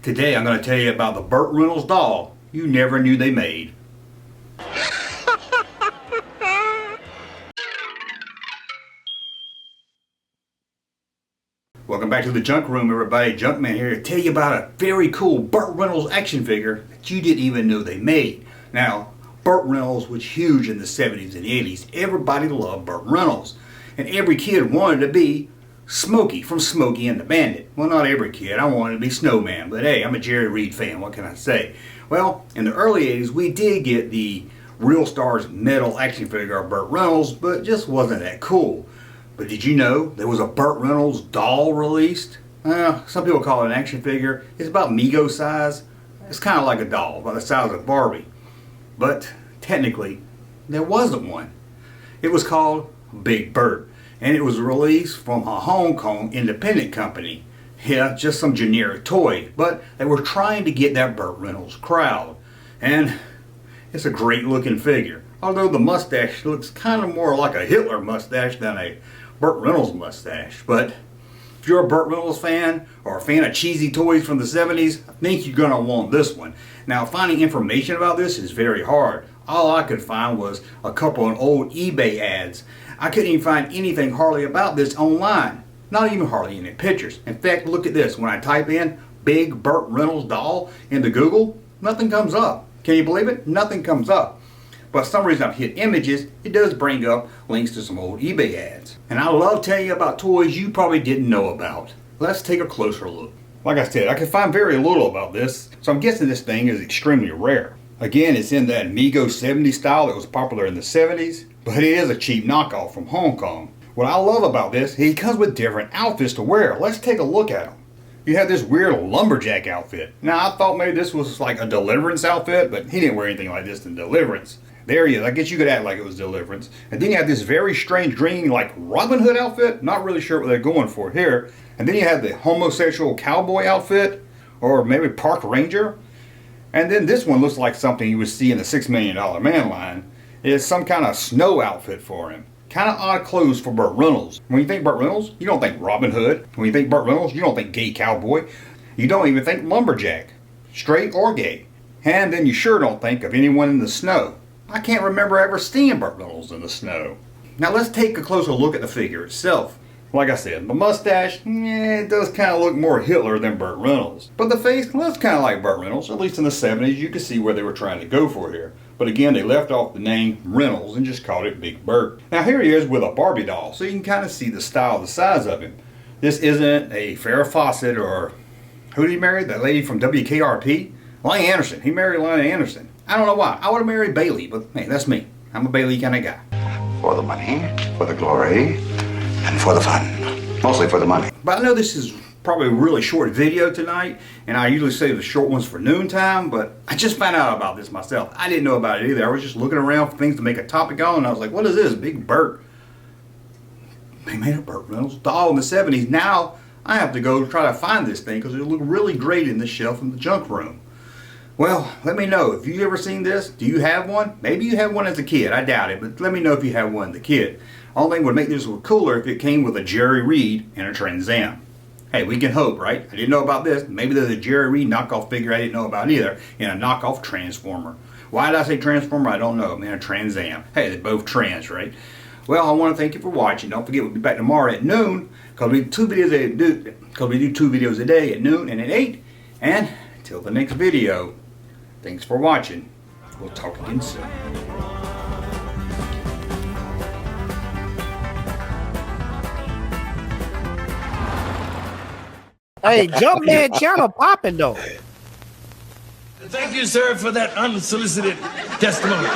Today I'm going to tell you about the Burt Reynolds doll you never knew they made. Welcome back to the Junk Room, everybody. Junkman here to tell you about a very cool Burt Reynolds action figure that you didn't even know they made. Now, Burt Reynolds was huge in the 70s and 80s. Everybody loved Burt Reynolds. And every kid wanted to be Smokey from Smokey and the Bandit. Well, not every kid. I wanted to be Snowman. But hey, I'm a Jerry Reed fan. What can I say? Well, in the early 80s, we did get the Real Stars metal action figure of Burt Reynolds, but it just wasn't that cool. But did you know there was a Burt Reynolds doll released? Some people call it an action figure. It's about Mego size. It's kind of like a doll, about the size of Barbie. But technically, there wasn't one. It was called Big Burt, and it was released from a Hong Kong independent company. Yeah, just some generic toy, but they were trying to get that Burt Reynolds crowd. And it's a great looking figure. Although the mustache looks kind of more like a Hitler mustache than a Burt Reynolds mustache. But if you're a Burt Reynolds fan or a fan of cheesy toys from the 70s, I think you're going to want this one. Now, finding information about this is very hard. All I could find was a couple of old eBay ads. I couldn't even find anything hardly about this online. Not even hardly any pictures. In fact, look at this. When I type in Big Burt Reynolds doll into Google, nothing comes up. Can you believe it? Nothing comes up. But for some reason I've hit images, it does bring up links to some old eBay ads. And I love telling you about toys you probably didn't know about. Let's take a closer look. Like I said, I can find very little about this, so I'm guessing this thing is extremely rare. Again, it's in that Mego 70s style that was popular in the 70s, but it is a cheap knockoff from Hong Kong. What I love about this, he comes with different outfits to wear. Let's take a look at them. You have this weird lumberjack outfit. Now, I thought maybe this was like a Deliverance outfit, but he didn't wear anything like this in Deliverance. There he is. I guess you could act like it was Deliverance. And then you have this very strange green, like Robin Hood outfit. Not really sure what they're going for here. And then you have the homosexual cowboy outfit, or maybe park ranger. And then this one looks like something you would see in the $6 Million Man line. It's some kind of snow outfit for him. Kind of odd clothes for Burt Reynolds. When you think Burt Reynolds, you don't think Robin Hood. When you think Burt Reynolds, you don't think gay cowboy. You don't even think lumberjack, straight or gay. And then you sure don't think of anyone in the snow. I can't remember ever seeing Burt Reynolds in the snow. Now let's take a closer look at the figure itself. Like I said, the mustache, it does kind of look more Hitler than Burt Reynolds. But the face, well, it's kind of like Burt Reynolds. At least in the 70s, you can see where they were trying to go for here. But again, they left off the name Reynolds and just called it Big Burt. Now here he is with a Barbie doll, so you can kind of see the style, the size of him. This isn't a Farrah Fawcett or who did he marry? That lady from WKRP? Lonnie Anderson. He married Lonnie Anderson. I don't know why. I would have married Bailey, but hey, that's me. I'm a Bailey kind of guy. For the money, for the glory, and for the fun. Mostly for the money. But I know this is probably a really short video tonight, and I usually save the short ones for noontime, but I just found out about this myself. I didn't know about it either. I was just looking around for things to make a topic on, and I was like, what is this? Big Burt. They made a Burt Reynolds doll in the 70s. Now I have to go try to find this thing because it'll look really great in the shelf in the junk room. Well, let me know. If you've ever seen this, do you have one? Maybe you had one as a kid. I doubt it, but let me know if you have one as a kid. Only thing would make this look cooler if it came with a Jerry Reed and a Trans Am. Hey, we can hope, right? I didn't know about this. Maybe there's a Jerry Reed knockoff figure I didn't know about either, and a knockoff Transformer. Why did I say Transformer? I don't know. I mean, a Trans Am. Hey, they're both trans, right? Well, I want to thank you for watching. Don't forget, we'll be back tomorrow at noon, because we do two videos a day at noon and at 8. And until the next video, thanks for watching. We'll talk again soon. Hey, Junkman channel popping though. Thank you, sir, for that unsolicited testimony.